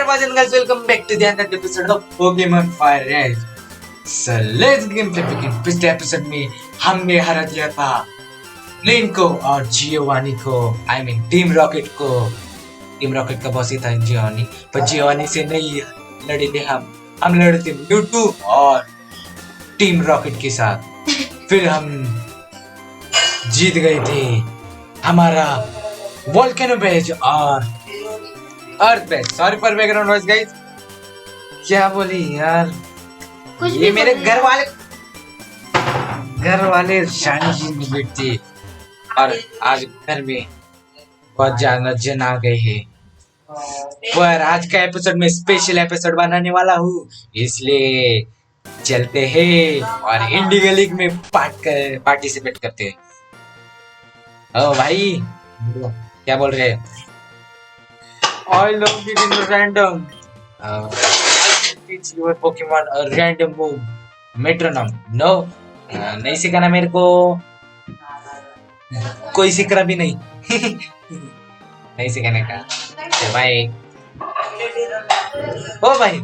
Alright, boys and girls, welcome back to the another episode of Pokemon Fire Red. So let's gameplay begin. पिछले episode में हमने हरा दिया था लिन को और जियोवानी को, टीम रॉकेट को। टीम रॉकेट का बॉस ही था जियोवानी, पर जियोवानी से नहीं लड़े थे हम लड़े थे म्यूटू और टीम रॉकेट के साथ। फिर हम जीत गए थे हमारा वोल्केनो बेज और earth badge. Sorry for background noise guys. क्या बोली यार, ये मेरे घर वाले शानी जी बैठते और आज घर में बहुत ज्यादा जन आ गए हैं। पर आज का एपिसोड में स्पेशल एपिसोड बनाने वाला हूँ, इसलिए चलते हैं और इंडिगो लीग में पार्टिसिपेट करते हैं। ओ भाई क्या बोल रहे हैं? I love giving random. Teach your Pokemon a random move. Metronome. No, नहीं सिखाना मेरे को। कोई सीख रहा भी नहीं। नहीं सिखाने का। भाई। Oh भाई.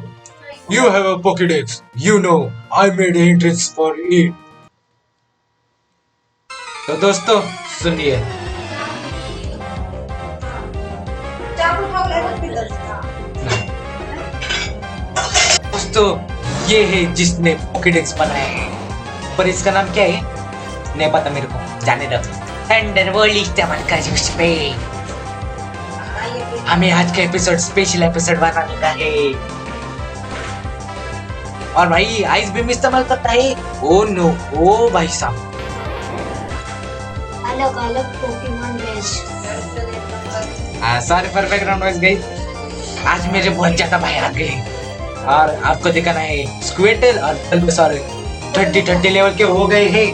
You have a Pokédex. You know, I made an entrance for it. तो दोस्तों सुनिए। दोस्तों ये है जिसने पोकेडेक्स बनाया है, पर इसका नाम क्या है नहीं पता मेरे को, जाने दो। थंडरबोल्ट इस्तेमाल कर उस पे। हमें आज का एपिसोड स्पेशल एपिसोड बनाने का है। और भाई आइस बीम इस्तेमाल करता है। ओ नो, ओ भाई साहब अलग अलग पोकेमॉन बेच। Sorry for background noise guys. आज मेरे बहुत ज्यादा भाई आ गए और आपको दिखाना है स्क्विरटल और बल्बासोर 30 लेवल के हो गए हैं।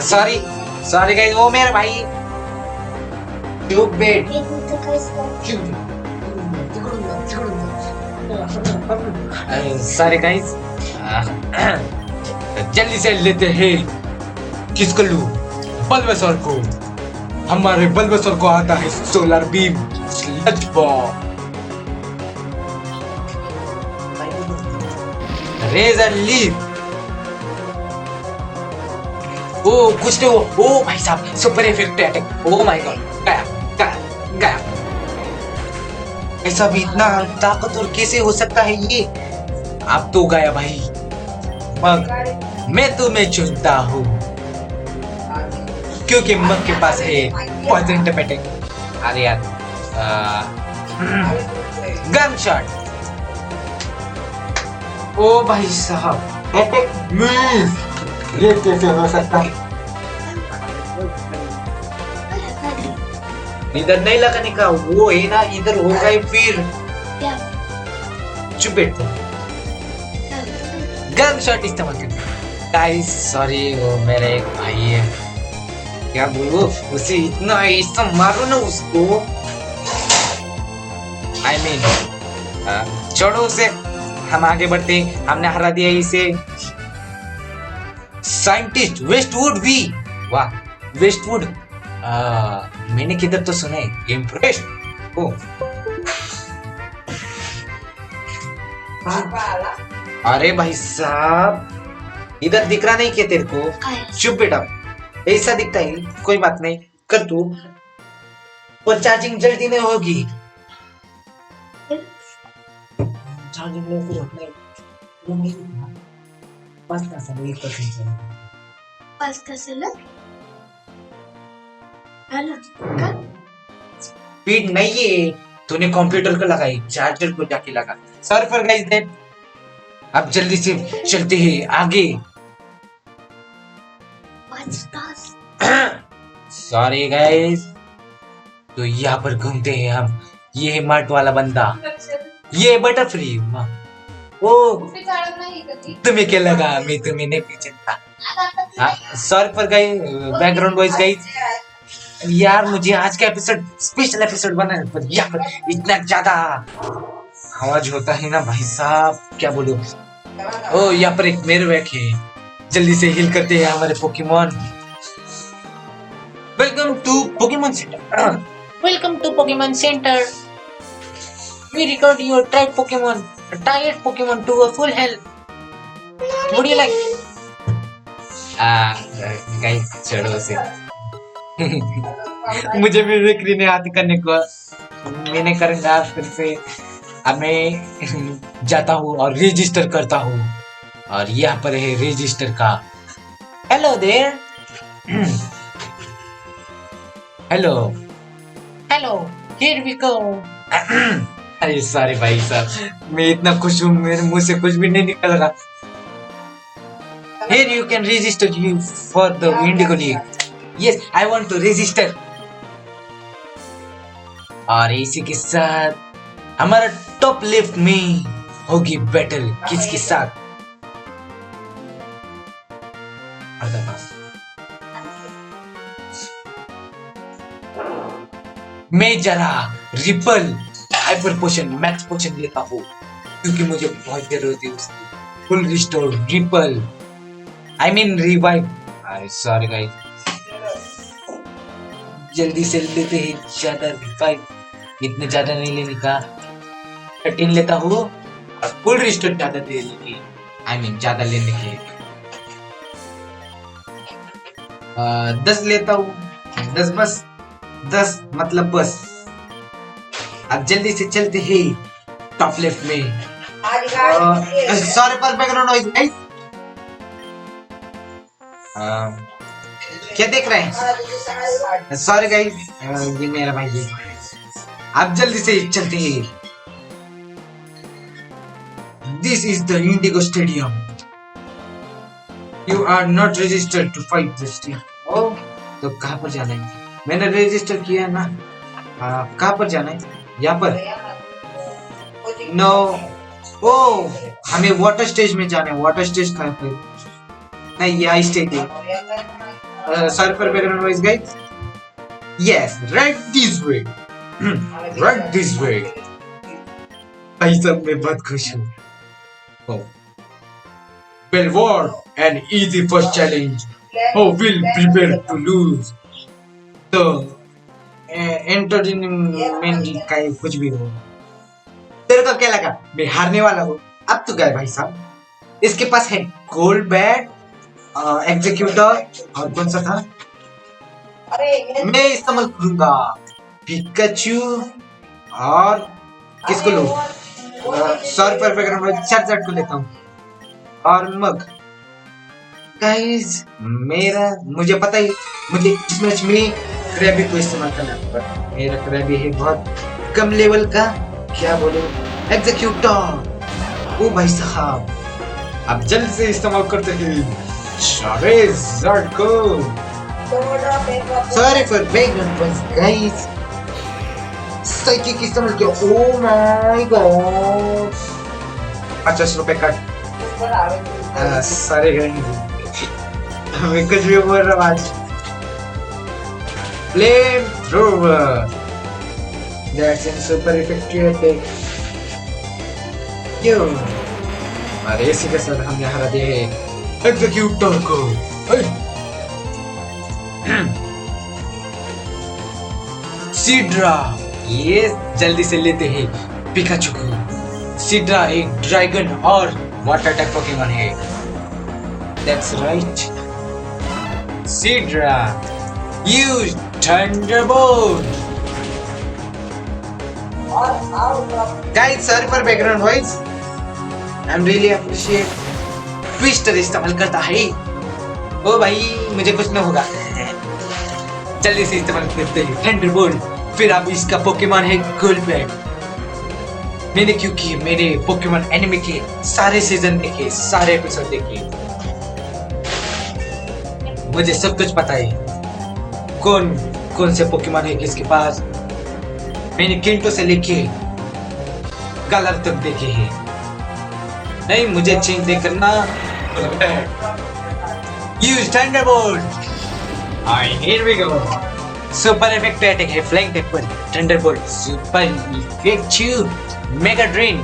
सॉरी गाइस, वो मेरा भाई चुप बैठ। सॉरी गाइस, जल्दी से लेते हैं। किसको लूं? बल्बासोर को। हमारे बल्बासोर को आता है solar beam sludge bomb. Razor leaf. ओ कुछ तो, ओ भाई साहब super effect attack. Oh my god, गया। ऐसा भी इतना ताकतवर कैसे हो सकता है ये? अब तो गया भाई। मग मैं तुम्हें चुनता हूँ क्योंकि मग के पास है पॉइजन टपेटिक। अरे यार, गन शॉट। ओ भाई साहब अटैक मिस। ये कैसे हो सकता है? इधर नहीं लगाने का, वो है ना इधर हो गए। फिर चुप बैठ। गन शॉट इस्तेमाल कर। गाइस सॉरी, वो मेरा एक भाई है, क्या बोलूं उसे, इतना ऐसा मारो ना उसको। छोड़ो उसे, हम आगे बढ़ते हैं। हमने हरा दिया इसे। साइंटिस्ट वेस्टवुड भी। वाह वेस्टवुड, मैंने किधर तो सुना है। इम्प्रेस्ड। ओ अरे भाई साहब, इधर दिख रहा नहीं क्या तेरे को? चुप बेटा, ऐसा दिखता है। कोई बात नहीं, कर तू, पर चार्जिंग जल्दी नहीं होगी। चार्जिंग नहीं फिर होता है। पास का समय 1% पास का समय हेलो स्पीड नहीं है, तूने कंप्यूटर को लगाई, चार्जर को जाके लगा। Sorry for guys that. अब जल्दी से चलते हैं आगे। सॉरी गाइस, तो यहाँ पर घूमते हैं हम। ये है मार्ट वाला बंदा, ये बटरफ्री। ओ तुम्हें क्या लगा मैं तुम्हें नहीं पहचानता? Sorry for guys background voice guys. यार मुझे आज का एपिसोड स्पेशल एपिसोड बनाना है, पर यहाँ पर इतना ज्यादा आवाज होता है ना भाई साहब, क्या बोलूं। ओ यहाँ पर एक मेरवेक है, जल्दी से हील करते हैं हमारे Pokemon. Welcome to Pokemon center. Welcome to Pokemon Center. We record your tried Pokemon, a tired Pokemon to a full health. Would you like? Guys छोड़ो उसे। मुझे मिमिक्री नहीं आती करने को। मैंने करूंगा फिर से। अब मैं जाता हूँ और रजिस्टर करता हूँ और यहाँ पर है रजिस्टर का। Hello there. Hello. Hello, here we go. अरे सॉरी भाई साहब, मैं इतना खुश हूँ मेरे मुंह से कुछ भी नहीं निकल रहा। Here you can register you for the Indigo League. Yes, I want to register. और इसी के साथ हमारा टॉप लिफ्ट में होगी बैटल किसके साथ? मैं जरा रिपल हाइपर पोशन मैक्स पोशन लेता हूँ क्योंकि मुझे बहुत जरूरत है उसकी। Full restore ripple I mean revive. Sorry guys, जल्दी से लेते हैं ज्यादा रिवाइव। इतने ज्यादा नहीं लेने का, 13 लेता हूँ और फुल रिस्टोर ज्यादा लेने की। आई मीन ज्यादा लेने के 10 लेता हूँ। 10 बस, 10 मतलब बस। अब जल्दी से चलते हैं टॉप लेफ्ट में। सॉरी पर बैकग्राउंड नॉइज गाइस। क्या देख रहे हैं? सॉरी गाइस, ये मेरा भाई है। अब जल्दी से चलते हैं। This is the indigo stadium. You are not registered to fight this team. Oh, तो कहाँ पर जाना है? मैंने रजिस्टर किया है ना। कहाँ पर जाना है? यहाँ पर। नो, ओ हमें वाटर स्टेज में जाना है। वाटर स्टेज कहाँ पर? नहीं, यहाँ स्टेज है। Sorry for background noise guys. Yes, right this way. Right this वे। भाई साहब मैं बहुत खुश हूँ। Belvoir, an easy first challenge. Who will prepare to lose? तो एंटरटेनमेंट का कुछ भी हो। तेरे को क्या लगा मैं हारने वाला हूँ? अब तो गए भाई साहब। इसके पास है गोल्ड बैट, एग्जीक्यूटर और कौन सा था? मैं इस्तेमाल करूंगा पिकाचू और किसको लूं? सॉरी पर बैकग्राउंड चार्जर को लेता हूँ और मग। गाइस मुझे पता ही, मुझे इस मैच में क्रैबी को इस्तेमाल करना होगा। मेरा क्रैबी है बहुत कम लेवल का, क्या बोलो, एग्जीक्यूटर। ओ भाई साहब, अब जल्द से इस्तेमाल करते हैं चार्जर को। Sorry for background noise guys. Psychic इस्तेमाल किया। ओ माय गॉड, 50 रुपए कट। सारे मैं कुछ भी बोल रहा आज। Flame thrower, that's in super effective attack. क्यों? और इसी के साथ हमने हरा दिया है एग्जीक्यूटर को। सीड्रा, ये जल्दी से लेते हैं पिकाचू को। सीड्रा एक ड्रैगन और वाटर टाइप पोकेमॉन है। That's right. Sidra, use Thunderbolt. Guys, sorry for background voice. I'm really appreciate. Twister इस्तेमाल करता है। ओ भाई, मुझे कुछ न होगा। जल्दी से इस्तेमाल करते हैं Thunderbolt। फिर अब इसका पोकेमॉन है गोल्ड बैट। मैंने क्योंकि मेरे पोकेमॉन एनिमे के सारे सीजन देखे, सारे एपिसोड देखे, मुझे सब कुछ पता है कौन कौन से पोकेमॉन है किसके पास। मैंने किंटो से लेके कलर तक देखे हैं। नहीं, मुझे चेंज नहीं करना। Use thunderbolt. Here we go. Super effect attack है फ्लैंक अटैक पर thunderbolt. Super effective mega drain.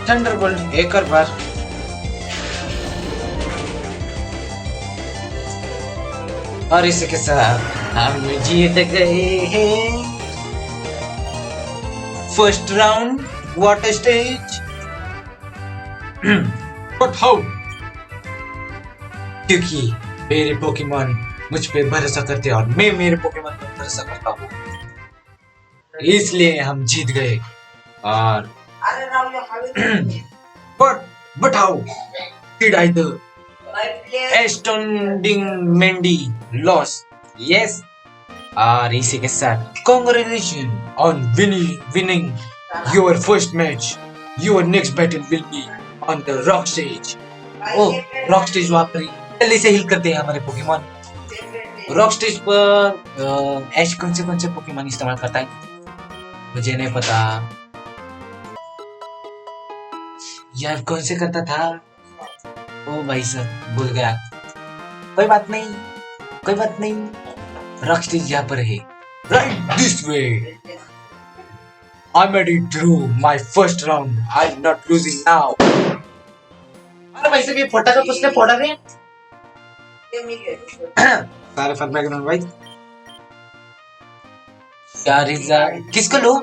Thunderbolt एक और बार। और इसी के साथ हम जीत गए हैं first round water stage. But how? क्योंकि मेरे पोकेमॉन मुझ पे भरोसा करते हैं और मैं मेरे पोकेमॉन पर भरोसा करता हूँ, इसलिए हम जीत गए। और but how did I the astounding Mendy lost? Yes. और इसी के साथ congratulations on winning your first match. Your next battle will be on the rock stage. Oh, rock stage वहाँ पर जल्दी से हील करते हैं हमारे पोकेमॉन। रॉक स्टेज पर ऐश कौन से पोकेमॉन इस्तेमाल करता है मुझे नहीं पता यार, कौन से करता था। ओ भाई साहब भूल गया। कोई बात नहीं। रॉक स्टेज यहाँ पर है। Right this way. I'm ready to do my first round. I'm not losing now. अरे भाई साहब ये फोटा का कुछ ने फोड़ा है। सारे फन बैकग्राउंड भाई। क्या रिजल्ट किसको लो?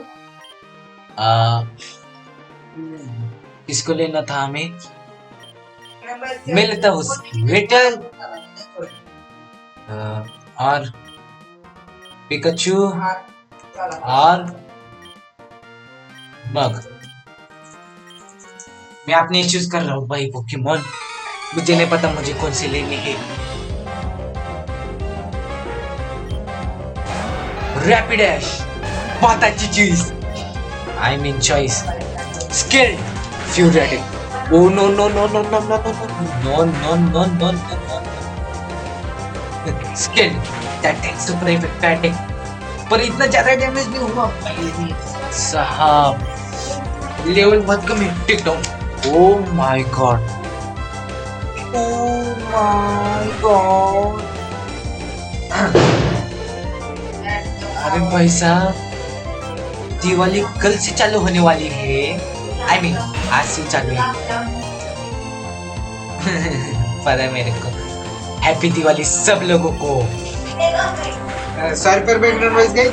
किसको लेना था हमें? मैं लेता हूँ वेटल और पिकाचू और मग। मैं अपने चूज कर रहा हूँ भाई पोकेमॉन। मुझे नहीं पता मुझे कौन से लेने हैं। रैपिड डैश बहुत अच्छी चीज। I mean choice. स्किल्ड फ्यूरिटिक। Oh no no no no no no no no no no no. Skilled that super effect attack, पर इतना ज्यादा डैमेज नहीं हुआ साहब। लेवल बहुत कम है। टिक डाउन। O my God. अरे भाई साहब दिवाली कल से चालू होने वाली है। आई मीन आज से चालू है। पता है मेरे को। हैप्पी दिवाली सब लोगों को। सर पर बैकग्राउंड वॉइस गई।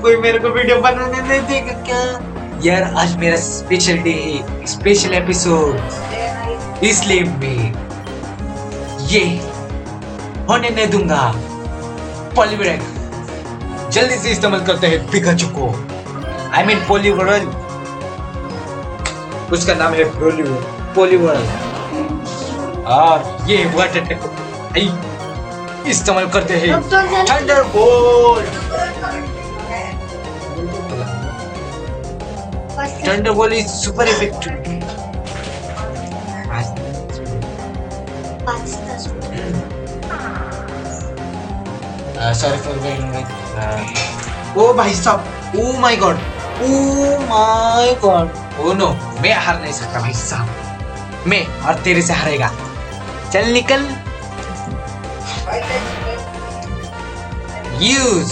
कोई मेरे को वीडियो बनाने नहीं देगा क्या यार? आज मेरा स्पेशल डे है, स्पेशल एपिसोड, इसलिए मैं ये होने नहीं दूंगा। पॉलीवरेक जल्दी से इस्तेमाल करते हैं पिकाचू को। आई मीन पॉलीवरल, उसका नाम है पॉलीवरल। और ये वाटर टेक इस्तेमाल करते हैं thunderbolt. Thunderbolt is super effective. Sorry for waiting. ओ भाई साहब, oh my god, oh no, मैं हार नहीं सकता भाई साहब। मैं और तेरे से हारेगा। चल निकल। Use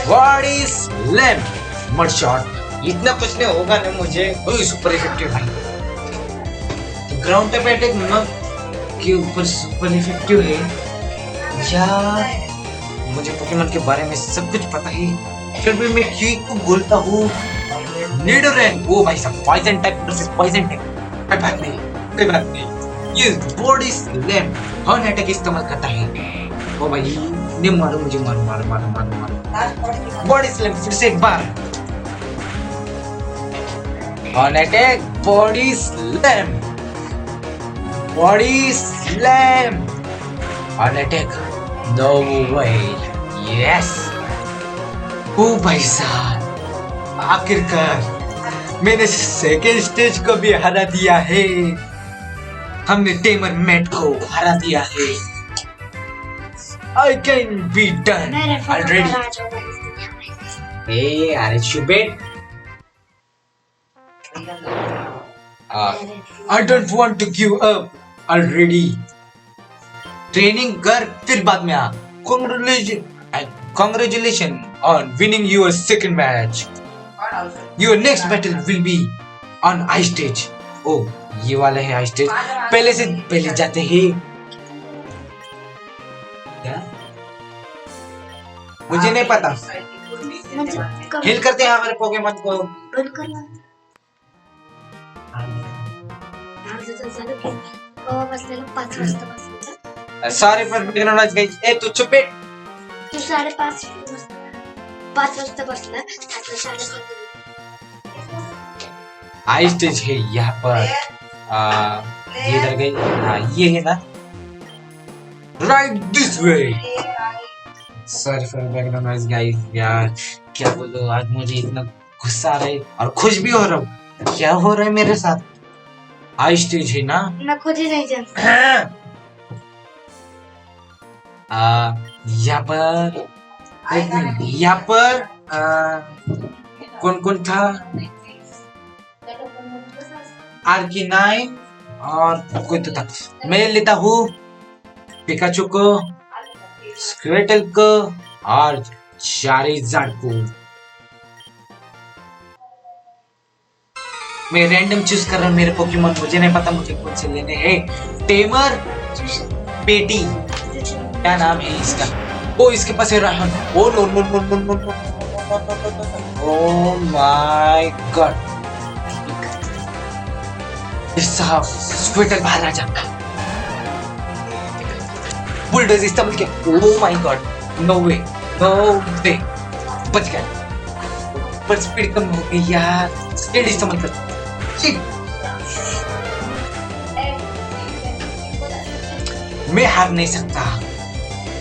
body slam mud shot. इतना कुछ नहीं होगा ना मुझे। ओह सुपर इफेक्टिव भाई। ग्राउंड पे अटैक मग के ऊपर सुपर इफेक्टिव है यार। मुझे पोकेमॉन के बारे में सब कुछ पता है, फिर भी मैं क्यों को बोलता हूँ नीडोरैन। ओ भाई साहब poison type versus poison type. कोई बात नहीं। ये बॉडी स्लैम हॉर्न अटैक इस्तेमाल करता है। ओ भाई नहीं मारो मुझे, मारो। बॉडी स्लैम फिर से एक बार। Horn attack, body slam, horn attack. No way. Yes. ओ भाई साहब आखिरकार मैंने सेकेंड स्टेज को भी हरा दिया है। हमने टेमर मैट को हरा दिया है। I can be done already. Hey, aren't you bad? I don't want to give up already. Training कर फिर बाद में आ। Congratulations on winning your second match. Your next battle will be on ice stage. Oh, ये वाला है ice stage। पहले जाते हैं क्या? मुझे नहीं पता। म्हणजे हिल करते हैं हमारे पोकेमॉन को। बंद कर ना. अर्धा तास झालं की केव्हा बसलेला 5 वाजता बसलेला. Sorry for beginners guys. ए तू चुप है. तू 5:30 वाजता 5 वाजता बसला आता 7:30. आई स्टेज है यहाँ पर. ये इधर गई. हाँ ये है ना. Right this way. Sorry for background noise guys. यार क्या बोलो, आज मुझे इतना गुस्सा आ रहा है और खुश भी हो रहा हूँ. क्या हो रहा है मेरे साथ? आई स्टेज है ना. मैं खुद ही नहीं जानता. यहाँ पर एक मिनट. यहाँ पर कौन कौन था? आर्किनाइन और कोई तो था. मैं लेता हूँ पिकाचू को, स्क्वेटल को और चारिज़ार्ड को. मैं रैंडम चूज कर रहा हूँ मेरे पोकेमॉन. मुझे नहीं पता मुझे कौन से लेने हैं. टेमर पेटी क्या नाम है इसका? ओ इसके पास है राहन. Oh no no no no no no. Oh my god. साहब स्क्वेटल बाहर आ जाता. बुलडोज इस्तेमाल किया. Oh my god. No way no way. बच गया पर स्पीड कम हो गई यार. स्पीड इस्तेमाल कर. मैं हार नहीं सकता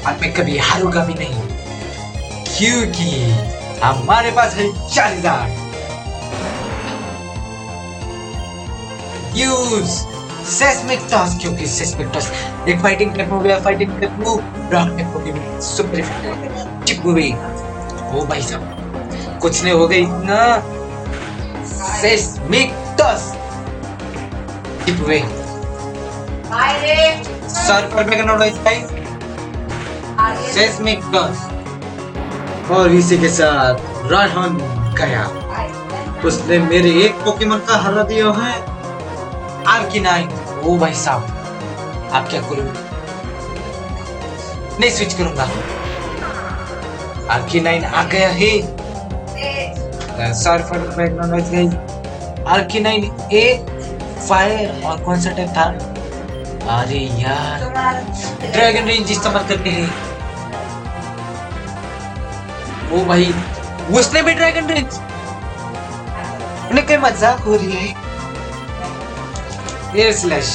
और मैं कभी हारूंगा भी नहीं क्योंकि हमारे पास है चारिज़ार्ड. यूज सेस्मिक टॉस क्योंकि सेस्मिक टॉस एक फाइटिंग टाइप हो गया. Fighting type move rock type Pokemon super effective chip हुई. ओ भाई साहब कुछ नहीं हो गई इतना. सेस्मिक टॉस चिप हुई. सर पर मैं करना गाइस. सेस्मिक टॉस और इसी के साथ राहन गया. उसने मेरे एक पोकेमॉन का हरा दिया है. आर्किनाइन. ओ भाई साहब आप क्या करूं? नहीं स्विच करूंगा. आर्किनाइन आ गया है. Sorry for background noise guys. Arcanine a fire और कौन सा टाइप था? अरे यार ड्रैगन रेंज इस्तेमाल करते हैं. ओ भाई उसने भी ड्रैगन रेंज. उन्हें कोई मजाक हो रही है. Air slash.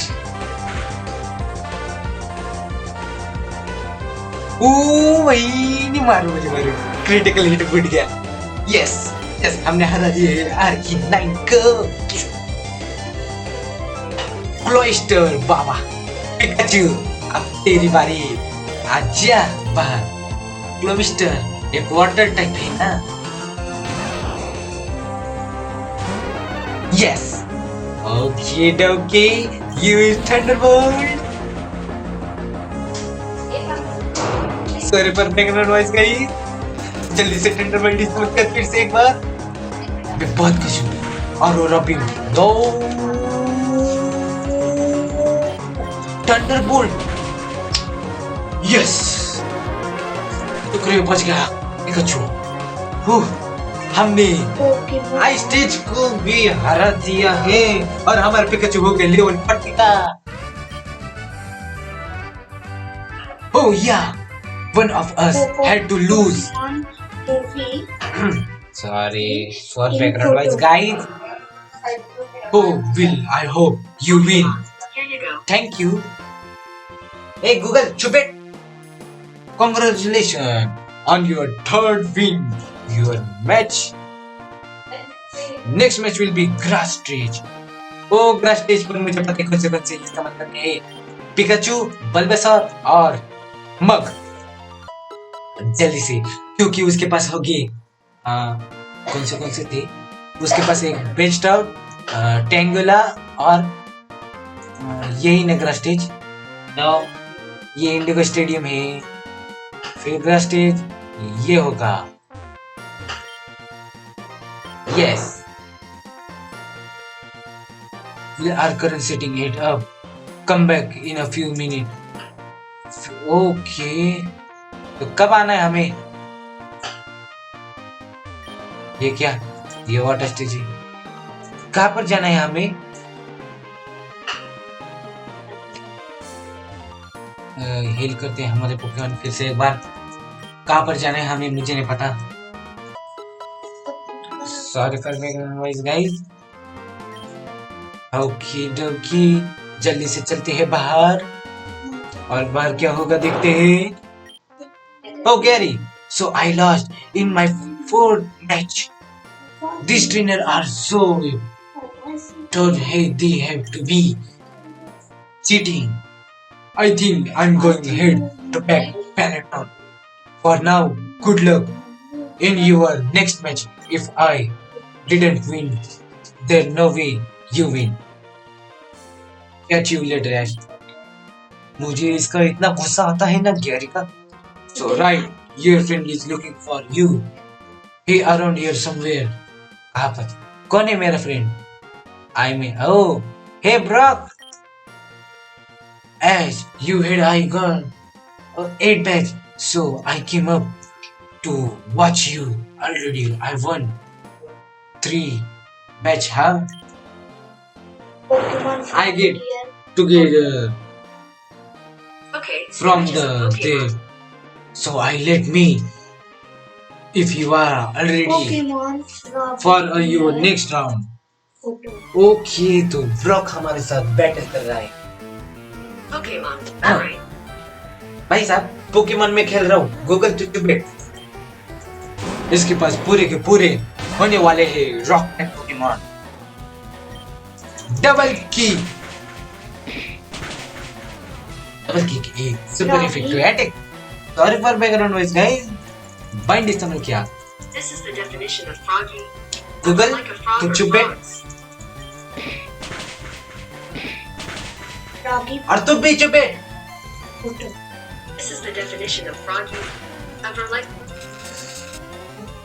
ओ भाई नहीं मारो मुझे. मारो. क्रिटिकल हिट फूट गया. यस यस हमने हरा दिया आर्किनाइन को. क्लोइस्टर बाबा. पिकाचू अब तेरी बारी. आजा बाहर. क्लोइस्टर एक वाटर टाइप है ना. यस ओके डोके. Use Thunderbolt. सॉरी पर बैकग्राउंड नॉइज गाइस. जल्दी से थंडरबोल्ट इस्तेमाल कर फिर से एक बार. मैं बहुत खुश हूँ. और रॉबिन दो थंडरबोल्ट. यस टुकड़े बच गया पिकाचू. हमने आई स्टेज को भी हरा दिया है और हमारे पिकाचू हो गए लेवल 40 का. Oh yeah, one of us had to lose. Sorry for background noise guys. Oh will I hope you win. Thank you. Hey Google चुप है. Congratulations on your third win. Your match. Next match will be grass stage. Oh grass stage पर मुझे पता है कौन से इस्तेमाल करने हैं. पिकाचू, बल्बेसर और मग. जल्दी से क्योंकि उसके पास होगी कौन से थे. उसके पास एक बेस्ट आउट, टेंगुला और यही ना ग्रास स्टेज. ये इंडिगो स्टेडियम है. फिर ग्रास स्टेज ये होगा. Yes. We are currently setting it up. Come back in a few minutes. Okay, तो कब आना है हमें? ये क्या, ये वाटर स्टेज है, कहाँ पर जाना है हमें? हील करते हैं हमारे पोकेमॉन फिर से एक बार। कहाँ पर जाना है हमें, मुझे नहीं पता। Sorry for making noise guys. Okey dokey, जल्दी से चलते हैं बाहर, और बाहर क्या होगा देखते हैं। Oh Gary, so I lost in my fourth match. These trainers are so told, hey, they have to be cheating. I think I'm going ahead to back Peloton. For now, good luck in your next match. If I didn't win, there's no way you win. Catch you later, Ash. मुझे इसका इतना गुस्सा आता है ना Gary का। So right, your friend is looking for you. He around here somewhere. कहाँ पर? कौन है मेरा friend? I mean, oh, hey Brock. Ash, you had I got 8 badge, so I came up to watch you. Already, I won 3 match, huh? Pokemon I get here. to get Okay. from just a the Pokemon. there. So I let me. If you are already Pokemon from for your here. next round. Photo. Okay, तो Brock हमारे साथ battle कर रहा है। Pokemon. हाँ। Alright. भाई साहब, Pokemon में खेल रहा हूँ, गूगल टू बेट। इसके पास पूरे के पूरे होने वाले हैं rock and Pokemon. Double kick, एक super effective attack. Sorry for background noise guys. Bind इस्तेमाल किया। This is the definition of froggy. Google Like a frog or to bet, frogs. Froggy और तू भी चुप बेट। photo. This is the definition of froggy. Ever like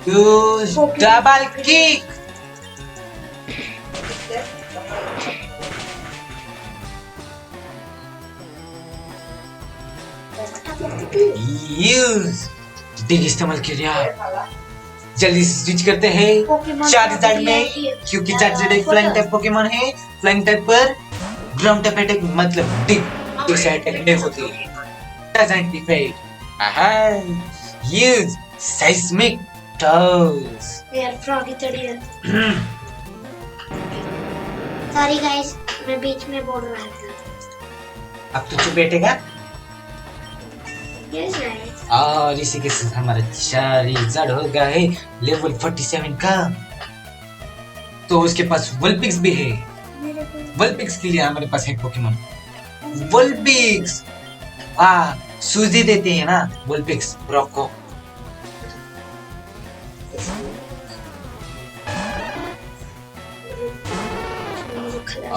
use double kick. Use dig इस्तेमाल किया। जल्दी से स्विच करते हैं Pokemon चार्जर में, Froggy क्योंकि चार्जर एक फ्लाइंग टाइप पोकेमॉन है। फ्लाइंग टाइप पर ग्राउंड टाइप अटैक मतलब डिग से अटैक नहीं होती है। Doesn't defect. आहा, use seismic toes। Where Froggy here. Sorry guys, मैं बीच में बोल रहा था. अब तो चुप बैठेगा। Yes guys. और इसी के साथ हमारा चार्जर हो गया है लेवल 47 का। तो उसके पास वल्पिक्स भी है। मेरे को वल्पिक्स के लिए हमारे पास है पोकेमॉन वल्पिक्स। सूजी देते हैं ना वल्पिक्स ब्रॉक को।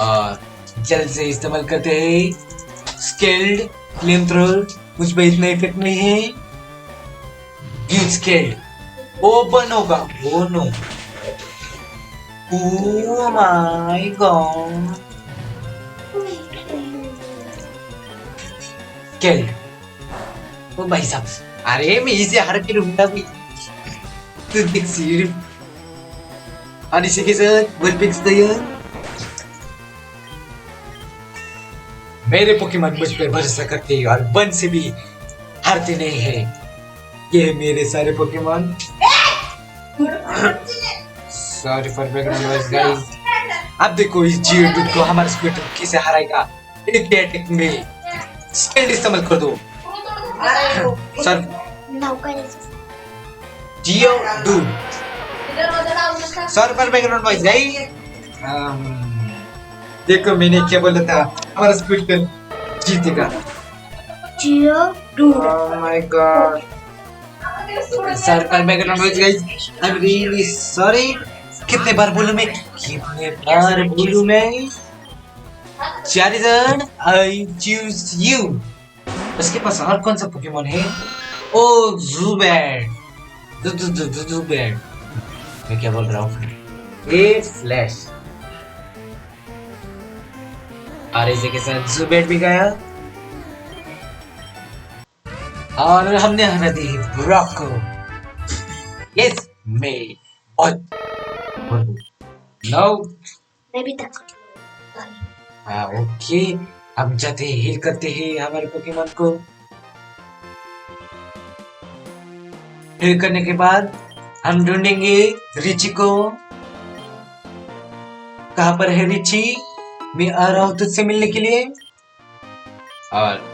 और जल्द से इस्तेमाल करते हैं स्केल्ड फ्लेम थ्रोअर। मुझ पे इतना इफेक्ट नहीं है। यूज स्केल्ड ओपन होगा। Oh no, oh my god. Scald. ओ भाई साहब, अरे मैं इसे हर के रूंगा भी। तू देख सिर्फ। और इसी के साथ वल्पिक्स तैयार। मेरे पोकेमॉन मुझ पे भरोसा करते हैं और वन से भी हारते नहीं है। ये है मेरे सारे Pokemon. Sorry for background noise guys. अब देखो इस जियोडूड को हमारा स्क्विटर कैसे हराएगा। एक अटैक में स्केल्ड इस्तेमाल कर दो। Sir Geodude. Sorry for background noise guys. देखो मैंने क्या बोला था, हमारा स्क्विटर जीतेगा। Geodude. Oh my god. Sorry for background noise guys. I am really sorry. कितने बार बोलूं मैं, कितने बार बोलूं मैं। Charizard I choose you. उसके पास और कौन सा पोकेमॉन है? ओ ज़ुबैड। ज़ुबैड। मैं क्या बोल रहा हूँ? ए फ्लैश। और इसी के साथ ज़ुबैड भी गया। और हमने हरा दी ब्रॉक को। यस मे और नो। मैं भी तक हाँ ओके, हम जाते हैं हील करते हैं हमारे पोकेमॉन को। हील करने के बाद हम ढूंढेंगे रिची को। कहाँ पर है रिची? मैं आ रहा हूँ तुझसे मिलने के लिए। और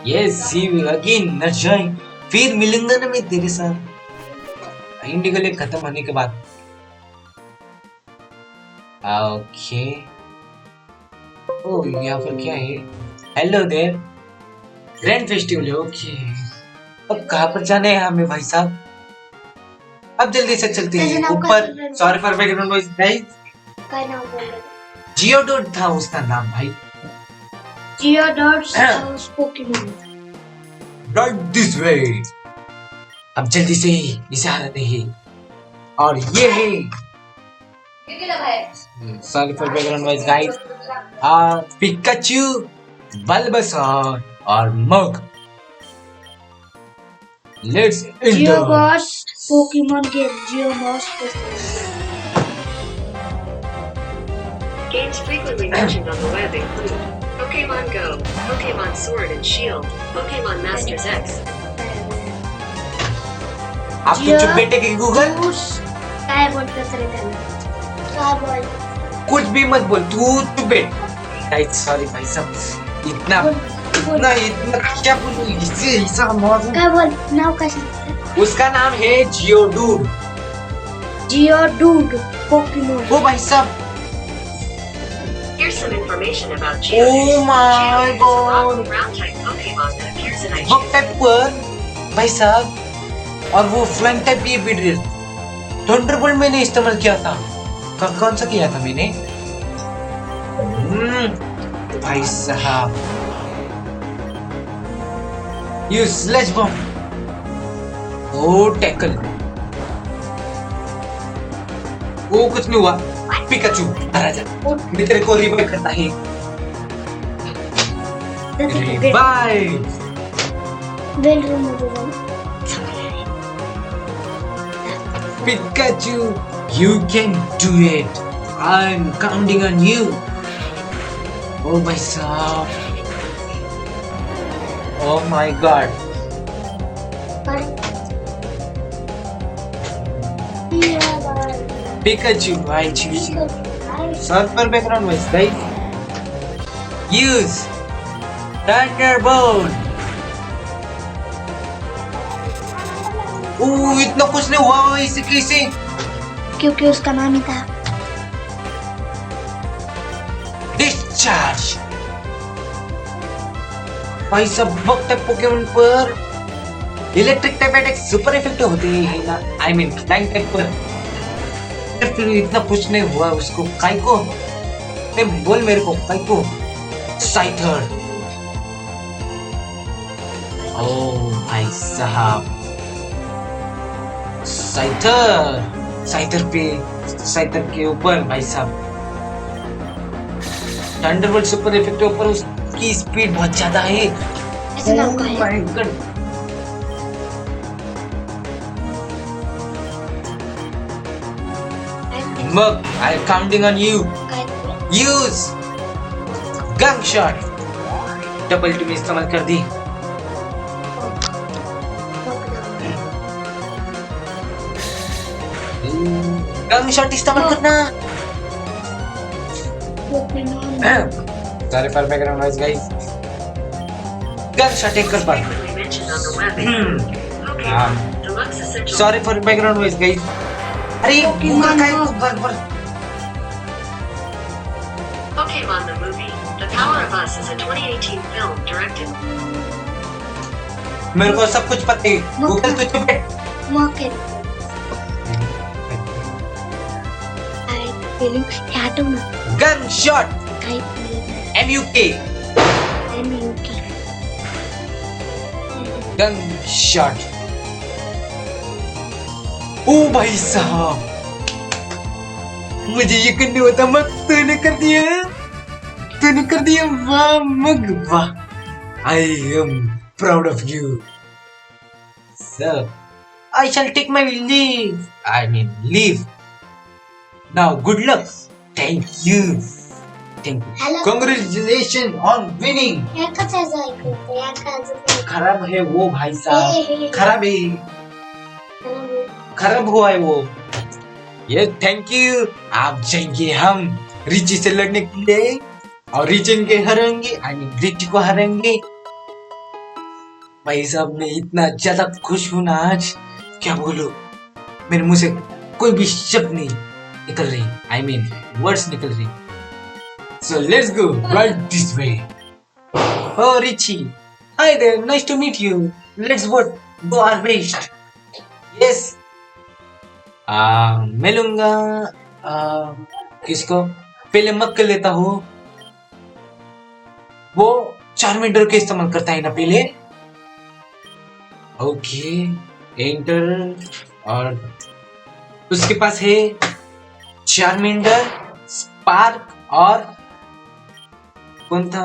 ये सी यू अगेन नरजाई, फिर मिलूंगा ना मैं तेरे साथ इंडिगो लेक खत्म होने के बाद। ओके ओह यहाँ पर क्या है? हेलो देयर, ग्रैंड फेस्टिवल है। ओके अब कहाँ पर जाना है हमें भाई साहब? अब जल्दी से चलते कैसे हैं नाम ऊपर। का- sorry for background noise guys. का नाम बोल रहे जियोडोड था उसका नाम भाई। जियोडॉट्स house Pokemon. Right this way. अब जल्दी से इसे हराते हैं। और ये है sorry for background noise guys, Pikachu, Bulbasaur और मग। Let's enter. जियोबॉस पोकेमॉन गेम। जियोबॉस Games frequently mentioned on the web include Pokemon Go, Pokemon Sword and Shield, Pokemon Masters X. आप तो चुप बैठे कि गूगल काय बोलते सर त्याला? काय बोल? कुछ भी मत बोल, तू चुप बैठ। गाइस सॉरी भाई साहब, इतना क्या बोलूं इससे ऐसा मौजूद। काय बोल? नाव काय सांगते? उसका नाम है जियोडूड। जियोडूड पोकेमॉन। ओ भाई साहब, Here's some information about Oh Geodude. my Geodude is a rock God. and ground type Pokemon that appears in वक्त Ice. टाइप पर भाई साहब, और वो फ्लैंक टाइप भी बिड्रिल। थंडरबोल्ट मैंने इस्तेमाल किया था। कौन सा किया था मैंने? भाई साहब, you slash bomb. O tackle, वो कुछ नहीं हुआ। पिकाचू राजा, मैं तेरे को रिवाइव करता है। Revive. Well removable. Pikachu, you can do it. I'm counting on you. Oh my God. Oh my God. Pikachu, I choose you. Super background voice, guys. Use Thunderbolt. इतना कुछ नहीं हुआ इसे कैसे? क्योंकि उसका नाम ही था। डिस्चार्ज। भाई सब वक्त पोकेमॉन पर electric type attack super effective होते हैं ना, आई मीन फ्लाइंग टाइप पर फिर इतना कुछ नहीं हुआ उसको। काई को बोल मेरे को, काई को? साइथर। ओ भाई साहब, साइथर के ऊपर भाई साहब थंडरबोल्ट सुपर इफेक्ट के ऊपर उसकी स्पीड बहुत ज्यादा है। ऐसा नाम का है? My God. Mug, I'm counting on you. Use gunk shot. Double team इस्तेमाल कर दी। गंग शॉट इस्तेमाल करना। Sorry for background noise, guys. गंग शॉट एक कर बार। Frequently mentioned on the web include Pokemon Deluxe Essential. Sorry for background noise, guys. अरे Google का है तो बार बार। Pokemon the movie. The Power of Us is a 2018 film directed. मेरे को सब कुछ पता है। गूगल तो चुप है। मौके feeling आठव ना गन शॉट काय MUK MUK गन शॉट। ओ भाई साहब, मुझे यकीन नहीं होता मग तूने कर दिया, तूने कर दिया। वाह मग वाह, I am proud of you. So, I shall take my leave. I mean, leave. Now, good luck. Thank you. Thank you. Hello. Congratulations on winning. या कशाचं ऐकलं या काजू खराब है वो भाई साहब. खराब है. खराब हुआ है वो. ये थैंक यू. आप जाएंगे हम रिची से लड़ने के लिए और रिचन के हराएंगे. आई मीन रिची को हराएंगे. भाई साहब मैं इतना ज्यादा खुश हूं ना आज, क्या बोलूं. मेरे मुंह से कोई भी शब्द नहीं निकल रही. आई मीन वर्ड्स निकल रही. So let's go right this way. Oh Richie, hi there, nice to meet you. Let's go our best. Yes. मैं लूंगा किसको पहले मक कर लेता हूँ. वो चार्मेंडर का इस्तेमाल करता है ना पहले. Okay enter. और उसके पास है चार्मेंडर, स्पार्क और कौन था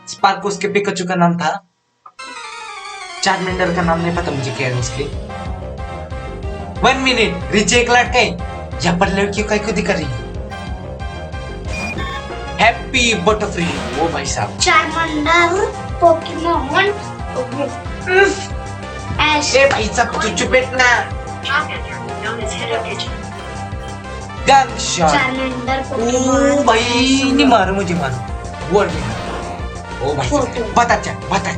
स्पार्क. उसके पिकाचू का नाम था. चार्मेंडर का नाम नहीं पता मुझे क्या है उसके. 1 मिनट. रिच एक लड़का है यहाँ पर लड़कियों का क्यों दिखा रही है. Happy Butterfree. ओ भाई साहब चार्मंडर पोकेमोन ऐश. ए भाई साहब तू चुप बैठना. Charmander, known as Hidden Pigeon. Gun shot. Charmander ओ पोकेमोन भाई नहीं मारो मुझे मारो. वर्ड में ओ भाई साहब बता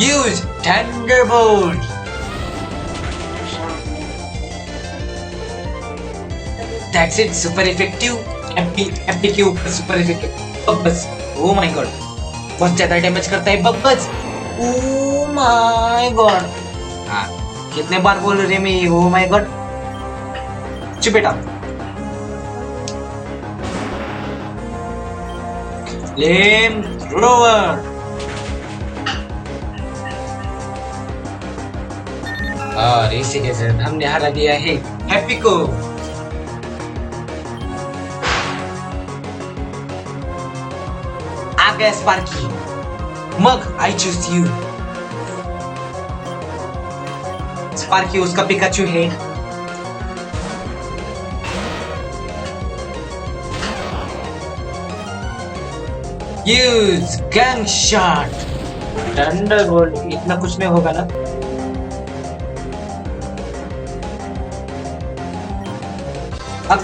use thunderbolt. That's it. Super effective. MP के ऊपर सुपर इफेक्टिव. बब्बस. ओ माय गॉड बहुत ज्यादा डैमेज करता है बब्बस. Oh my God. हाँ कितने बार बोल रहे मैं ओ माय गॉड. चुप बेटा. Flame thrower. और इसी के साथ हमने हरा दिया है हैप्पी को. आ गया Sparky. Mug I choose you. Sparky उसका पिकाचू है. Use gun shot. थंडरबोल्ट. इतना कुछ नहीं होगा ना.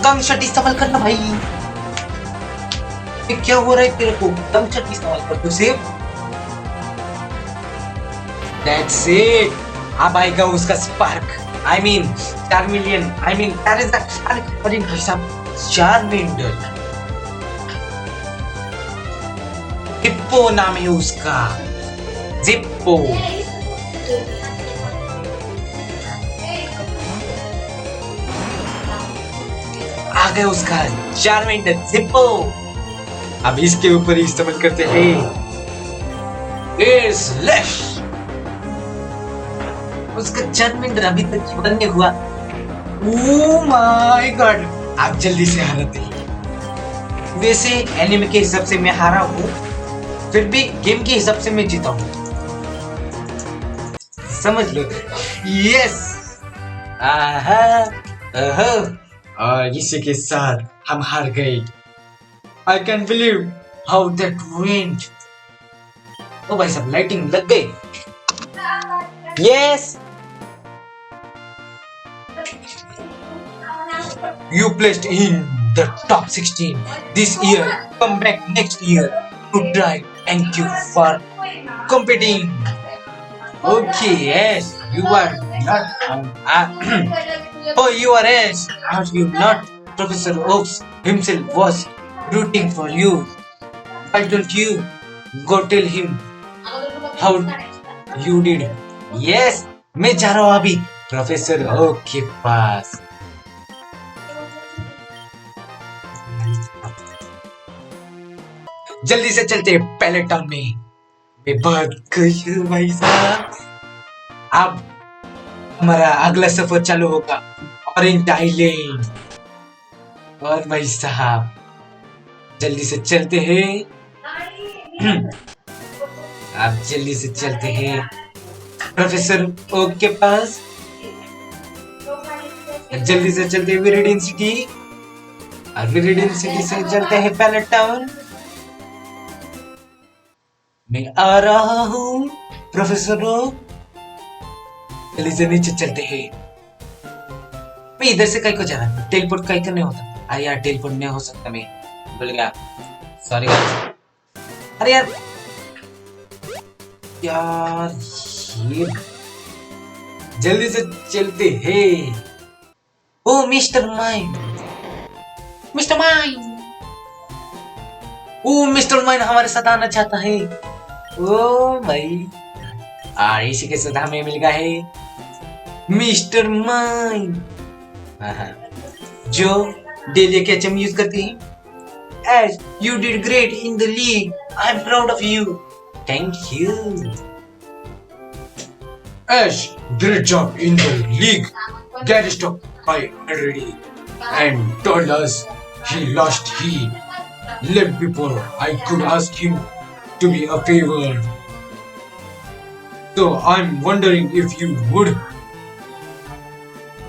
गन शॉट इस्तेमाल करना भाई. ये क्या हो रहा है तेरे को. गन शॉट इस्तेमाल कर. तू सेव. That's it. अब आएगा उसका spark. I mean Charmeleon. I mean अरे भाई साहब चार्मेंडर. जिप्पो नाम है उसका. जिप्पो. आ गया उसका चार्मेंडर जिप्पो. अब इसके ऊपर ही इस्तेमाल करते हैं. स्लैश. उसका चार्मेंडर अभी तक बंद नहीं हुआ. ओ माय गॉड. आप जल्दी से हारते हैं. वैसे एनिमे के हिसाब से मैं हारा हूँ, फिर भी गेम के हिसाब से मैं जीता हूँ. समझ लो. यस. और इसी के साथ हम हार गए. I can believe how that went. ओ भाई साहब लाइटिंग लग गई. Yes. You placed in the top 16 this year. Come back next year to try. Thank you for competing. Okay, yes, you are not. Oh, you are yes. Are you not? Professor Oaks himself was rooting for you. Why don't you go tell him how you did? Yes, मैं जा रहा हूँ अभी professor okay के पास. जल्दी से चलते हैं पहले टाउन में. मैं बहुत खुश हूँ भाई साहब. अब हमारा अगला सफर चालू होगा ऑरेंज आइलैंड. और भाई साहब जल्दी से चलते हैं. आप जल्दी से चलते हैं. प्रोफेसर ओक के पास। जल्दी से चलते हुए विरिडियन सिटी, और विरिडियन सिटी से चलते हैं पैलेट टाउन। मैं आ रहा हूँ प्रोफेसर ओक। जल्दी से नीचे चलते हैं। मैं इधर से कहीं को जा रहा, टेलीपोर्ट कहीं का नहीं होता। अरे यार टेलीपोर्ट नहीं हो सकता, मैं भूल गया, सॉरी गाइस। अरे यार यार ये जल्दी से चलते हैं। ओ मिस्टर माइन, मिस्टर माइन, ओ मिस्टर माइन हमारे साथ आना चाहता है। ओ भाई, इसी के साथ हमें मिल गया है मिस्टर माइन, जो डेली कैचम यूज करती है। As you did great in the league, I'm proud of you. Thank you. Ash, great job in the league. Gary stopped by already and told us he lost. He left before I could ask him to be a favor. So I'm wondering if you would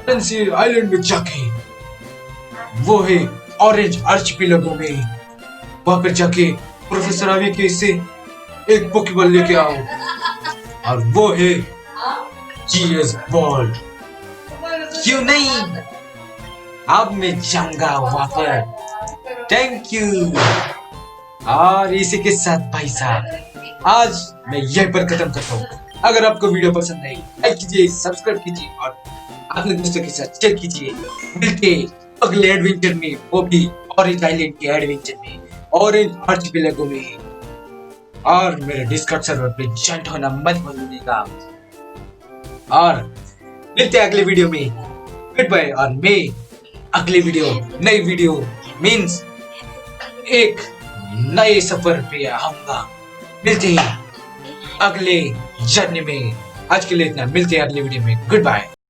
Fancy Island में जाके, वो है orange archipelago में, वहां पर जाके professor आवी के से एक पोकेबॉल लेके आओ, और वो है जीएस बॉल। क्यों नहीं, अब मैं जाऊंगा वहां पर। Thank you. और इसी के साथ भाई साहब आज मैं यहीं पर खत्म करता हूँ। अगर आपको वीडियो पसंद आई, लाइक कीजिए, सब्सक्राइब कीजिए और अपने दोस्तों के साथ शेयर कीजिए। मिलते अगले एडवेंचर में, वो भी ऑरेंज आइलैंड के एडवेंचर में, ऑरेंज आर्चिपेलागो में। और मेरे डिस्कॉर्ड सर्वर पे जॉइन होना मत भूलिएगा। और मिलते हैं अगले वीडियो में। Goodbye. और मैं अगले वीडियो, नई वीडियो मीन्स एक नए सफर पे आऊंगा। मिलते हैं अगले जर्नी में। आज के लिए इतना, मिलते हैं अगले वीडियो में। Good bye.